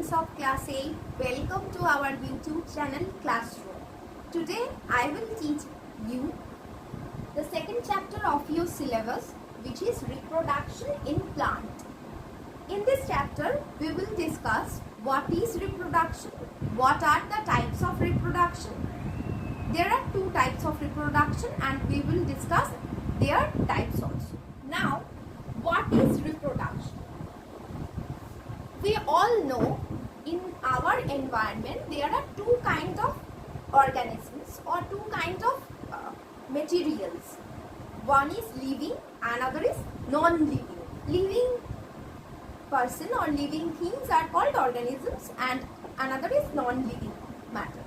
students of class 8, welcome to our YouTube channel Classroom. Today I will teach you the second chapter of your syllabus, which is reproduction in plant. In this chapter we will discuss what is reproduction, what are the types of reproduction. There are two types of reproduction and we will discuss their types also. Now, what is reproduction? We all know in our environment there are two kinds of organisms or two kinds of materials. One is living, another is non-living. Living person or living things are called organisms and another is non-living matter.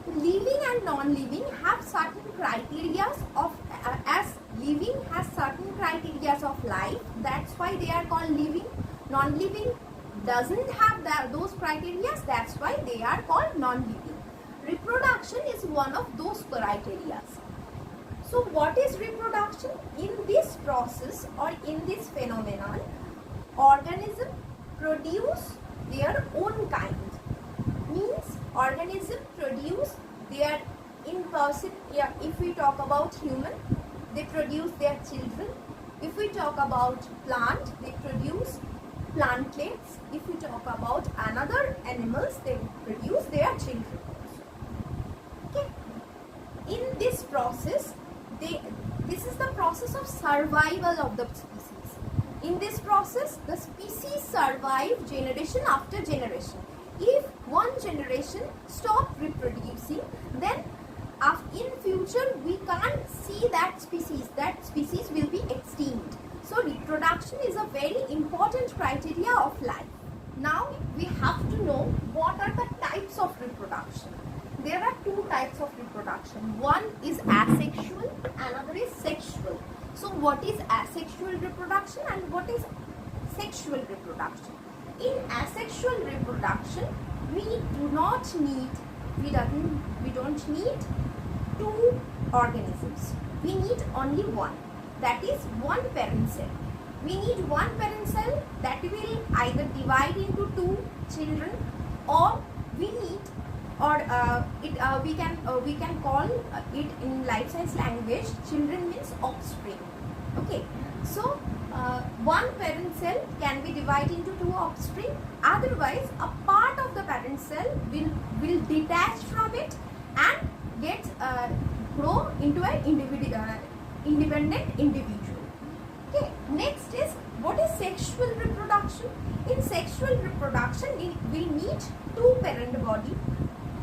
Living and non-living have certain criteria of as living has certain criteria of life, that's why they are called living. Non-living doesn't have those criteria, that's why they are called non-living. Reproduction is one of those criteria. So what is reproduction? In this process or in this phenomenon, organism produce their own kind. Means organism produce their in person. If we talk about human, they produce their children. If we talk about plant, they produce plantlets. If we talk about another animals, they produce their children also. Okay. In this process, this is the process of survival of the species. In this process, the species survive generation after generation. If one generation stop reproducing, then in future we can't see that species will be extinct. So reproduction is a very important criteria of life. Now we have to know what are the types of reproduction. There are two types of reproduction. One is asexual, another is sexual. So what is asexual reproduction and what is sexual reproduction? In asexual reproduction, we don't need two organisms. We need only one. That is one parent cell. We need one parent cell that will either divide into two children, or we need, or we can call it in life science language. Children means offspring. Okay. So one parent cell can be divided into two offspring. Otherwise, a part of the parent cell will detach from it and get grow into an independent individual. Okay. Next is what is sexual reproduction. In sexual reproduction, we need two parent body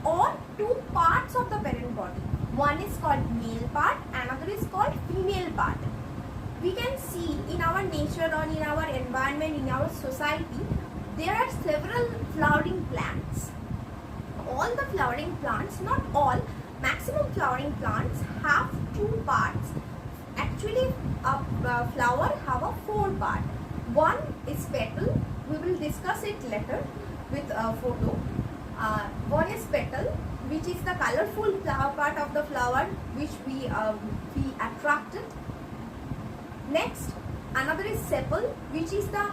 or two parts of the parent body. One is called male part, another is called female part. We can see in our nature or in our environment, in our society, there are several flowering plants. All the flowering plants, not all, maximum flowering plants have two parts. Actually, a flower have a four part. One is petal. We will discuss it later with a photo. One is petal, which is the colorful flower part of the flower, which we attracted. Next, another is sepal, which is the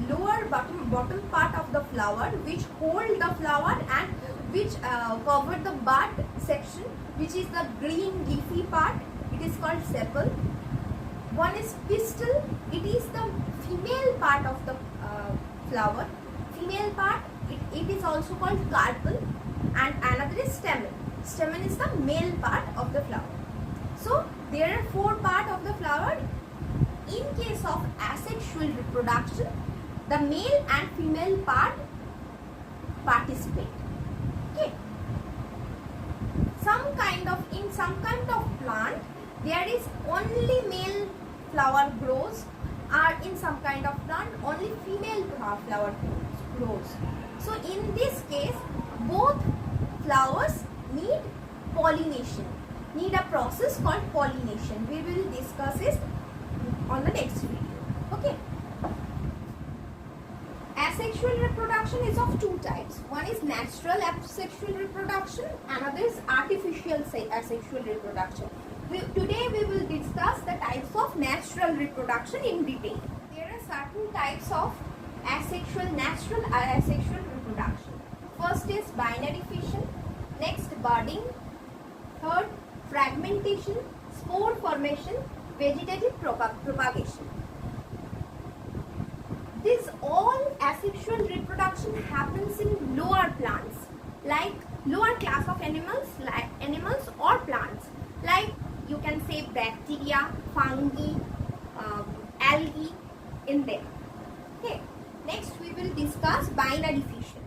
lower bottom part of the flower, which hold the flower and which cover the bud section, which is the green leafy part. It is called sepal. One is pistil. It is the female part of the flower. Female part, it is also called carpel. And another is stamen. Stamen is the male part of the flower. So there are four parts of the flower. In case of asexual reproduction, the male and female part participate. Okay. In some kind of plant, there is only male flower grows, or in some kind of plant only female flower grows. So in this case, both flowers need pollination, need a process called pollination. We will discuss it on the next video. Okay. Asexual reproduction is of two types. One is natural asexual reproduction, another is artificial asexual reproduction. Today we will discuss the types of natural reproduction in detail. There are certain types of asexual, natural asexual reproduction. First is binary fission, next budding, third fragmentation, spore formation, vegetative propagation. This all asexual reproduction happens in lower plants, like lower class of animals, like animals or plants, like you can say bacteria, fungi, algae in them. Okay. Next we will discuss binary fission.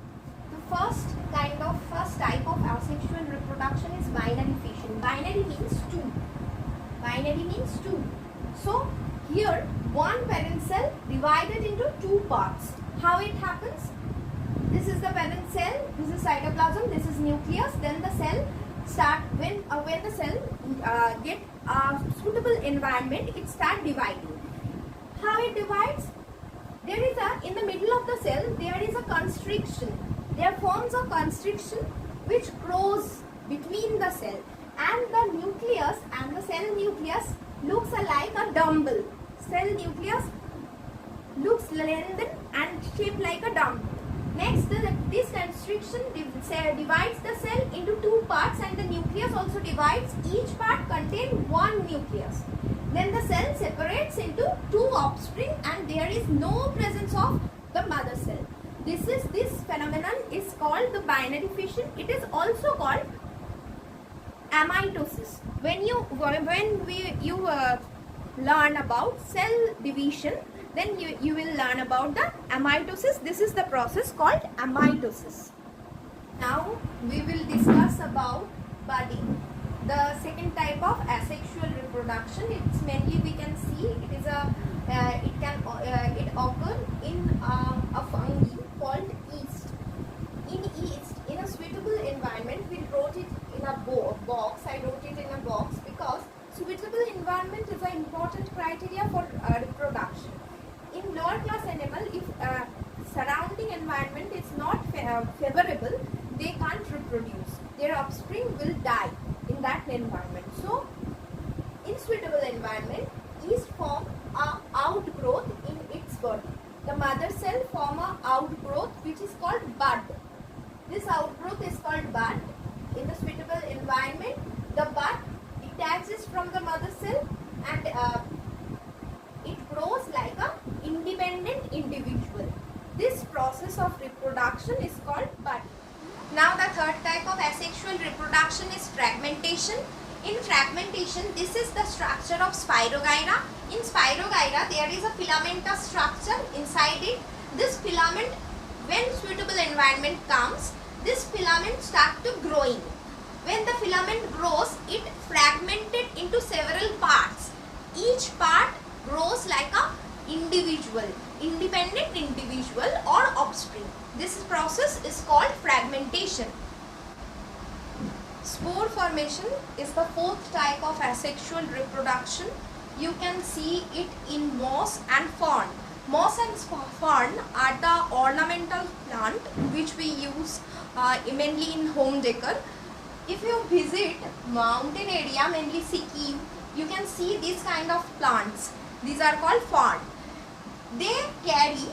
The first type of asexual reproduction is binary fission. Binary means two. Binary means two. So here one parent cell divided into two parts. How it happens? This is the parent cell, this is cytoplasm, this is nucleus. Then the cell when the cell get a suitable environment, it start dividing. How it divides? There is in the middle of the cell there is a constriction. There forms a constriction which grows between the cell, and the nucleus and the cell nucleus looks like a dumbbell. Cell nucleus looks lengthened and shaped like a dumbbell. Next, this constriction divides the cell into two parts, and the nucleus also divides. Each part contains one nucleus. Then the cell separates into two offspring, and there is no presence of the mother cell. This phenomenon is called the binary fission. It is also called amitosis. When you learn about cell division, then you will learn about the amitosis. This is the process called amitosis. Now we will discuss about budding, the second type of asexual reproduction. It's mainly, we can see, it is it occur in a fungi called yeast. In yeast, in a suitable environment, we wrote it in a box. I wrote it in a box because suitable environment is an important criteria for reproduction. In lower class animal, if surrounding environment is not favorable, they can't reproduce. Their offspring will die in that environment. So, in suitable environment, yeast form a outgrowth in its body. The mother cell form a outgrowth which is called bud. This outgrowth is called bud. In the suitable environment, the bud detaches from the mother cell and it grows like a independent individual. This process of reproduction is called budding. Now the third type of asexual reproduction is fragmentation. In fragmentation, this is the structure of Spirogyra. In Spirogyra, there is a filamentous structure inside it. This filament, when suitable environment comes, this filament starts to growing. When the filament grows, it fragmented into several parts. Each part grows like a individual, independent individual or offspring. This process is called fragmentation. Spore formation is the fourth type of asexual reproduction. You can see it in moss and fern. Moss and fern are the ornamental plant which we use mainly in home decor. If you visit mountain area, mainly Sikkim, you can see these kind of plants. These are called fern. They carry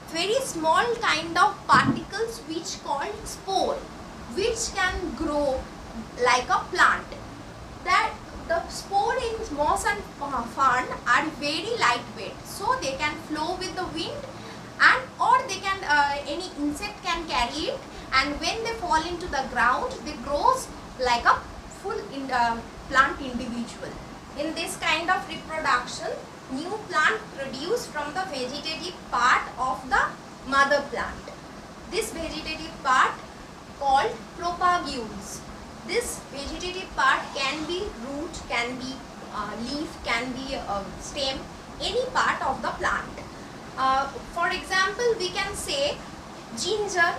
very small kind of particles which called spore, which can grow like a plant. That the spore in moss and fern are very lightweight, so they can flow with the wind, and or they can any insect can carry it, and when they fall into the ground, they grows like a full plant individual. In this kind of reproduction, new plant produced from the vegetative part of the mother plant. This vegetative part called propagules. This vegetative part can be root, can be leaf, can be stem, any part of the plant. For example, we can say ginger,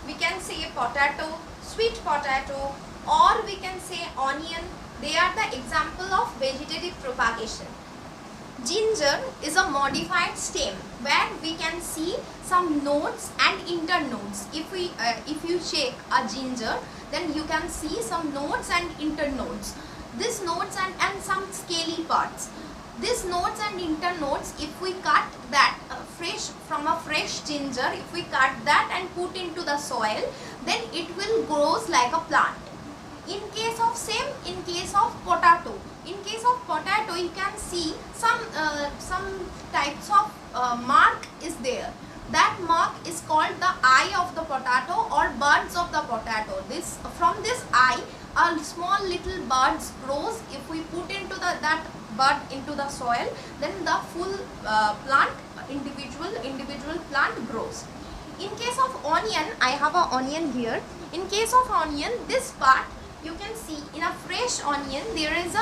we can say potato, sweet potato, or we can say onion. They are the example of vegetative propagation. Ginger is a modified stem where we can see some nodes and internodes. If you check a ginger, then you can see some nodes and internodes. These nodes and some scaly parts. These nodes and internodes, if we cut that fresh ginger, if we cut that and put into the soil, then it will grows like a plant. In case of potato, you can see some types of mark is there. That mark is called the eye of the potato or buds of the potato. From this eye, a small little buds grows. If we put into that bud into the soil, then the full plant, individual plant grows. In case of onion, I have an onion here. In case of onion, this part you can see, in a fresh onion there is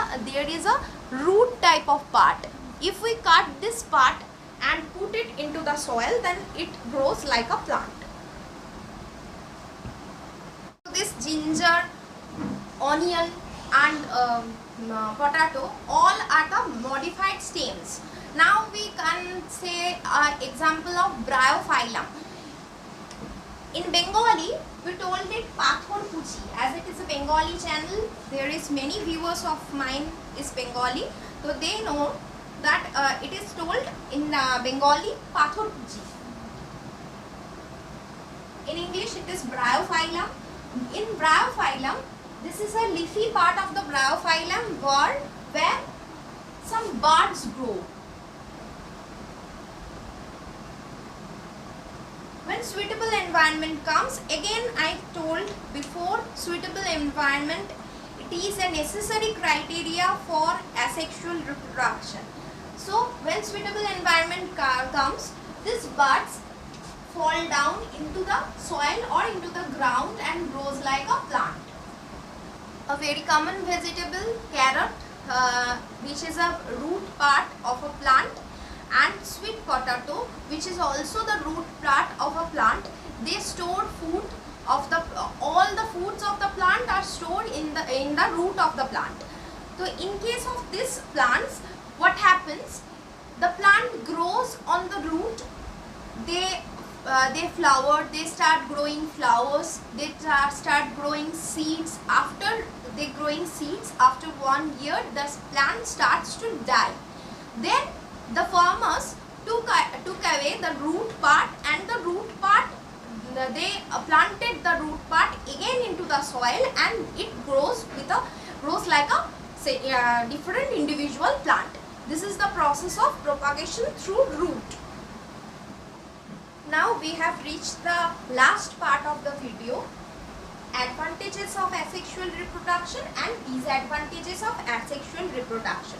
a root type of part. If we cut this part and put it into the soil, then it grows like a plant. So this ginger, onion and potato all are the modified stems. Now we can say example of bryophyllum. In Bengali, we told it Pathor Puchi. As it is a Bengali channel, there is many viewers of mine is Bengali, so they know that it is told in Bengali Pathor Puchi. In English, it is bryophyllum. In bryophyllum, this is a leafy part of the bryophyllum where some buds grow. When suitable environment comes, again I told before, suitable environment, it is a necessary criteria for asexual reproduction. So when suitable environment comes, these buds fall down into the soil or into the ground and grows like a plant. A very common vegetable, carrot, which is a root part of a plant, and sweet potato, which is also the root part of a plant. They store food of the all the foods of the plant are stored in the root of the plant. So in case of these plants, what happens? The plant grows on the root. They flower. They start growing flowers. They start growing seeds. After they growing seeds, after 1 year, the plant starts to die. Then the farmers took away the root part, and the root part, they planted the root part again into the soil, and it grows like a different individual plant. This is the process of propagation through root. Now we have reached the last part of the video, advantages of asexual reproduction and disadvantages of asexual reproduction.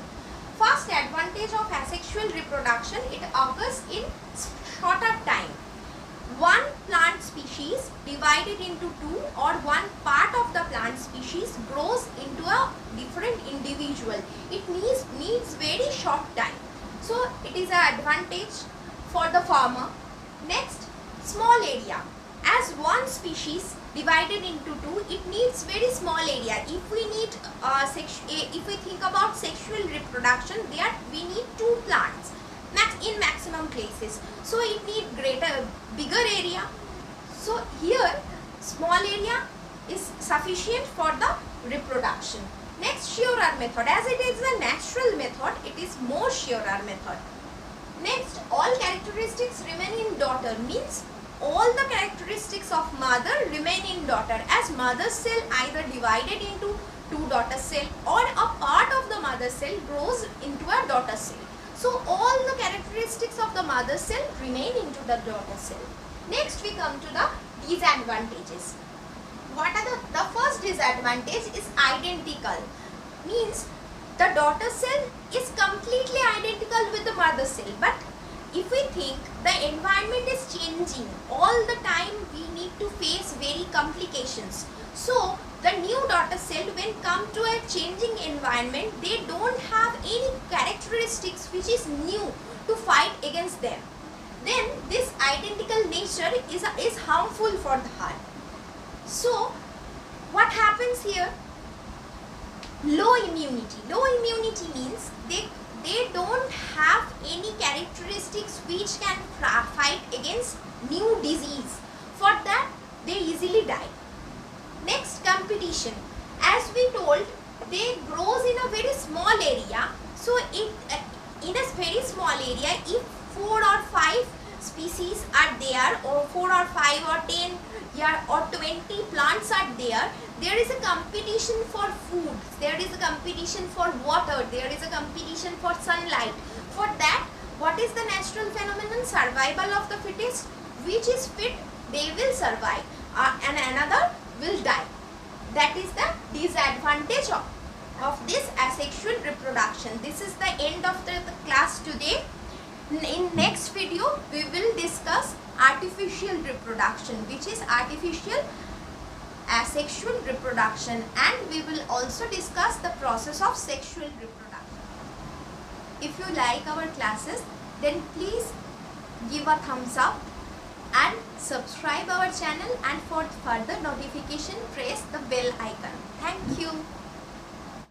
First advantage of asexual reproduction, it occurs in shorter time. One plant species divided into two, or one part of the plant species grows into a different individual. It needs very short time. So it is an advantage for the farmer. Next, small area. As one species divided into two, it needs very small area. If we need if we think about sexual reproduction, there we need two plants in maximum places. So it needs bigger area. So here small area is sufficient for the reproduction. Next, surer method. As it is a natural method, it is more surer method. Next, all characteristics remain in daughter, means all the characteristics of mother remain in daughter, as mother cell either divided into two daughter cell or a part of the mother cell grows into a daughter cell. So all the characteristics of the mother cell remain into the daughter cell. Next we come to the disadvantages. What are the first disadvantage is identical, means the daughter cell is completely identical with the mother cell, but if we think the environment is changing all the time, we need to face very complications. So the new daughter cell, when come to a changing environment, they don't have any characteristics which is new to fight against them. Then this identical nature is harmful for the heart. So what happens here? Low immunity. Low immunity means they don't have any characteristics which can fight against new disease. For that, they easily die. Next, competition. As we told, they grows in a very small area. So in a very small area, if 4 or 5 species are there, or 4 or 5 or 10 or 20 plants are there, there is a competition for food, there is a competition for water, there is a competition for sunlight. For that, what is the natural phenomenon? Survival of the fittest. Which is fit, they will survive, and another will die. That is the disadvantage of this asexual reproduction. This is the end of the class today. In next video, we will discuss artificial reproduction, which is artificial asexual reproduction, and we will also discuss the process of sexual reproduction. If you like our classes, then please give a thumbs up and subscribe our channel, and for further notification press the bell icon. Thank you.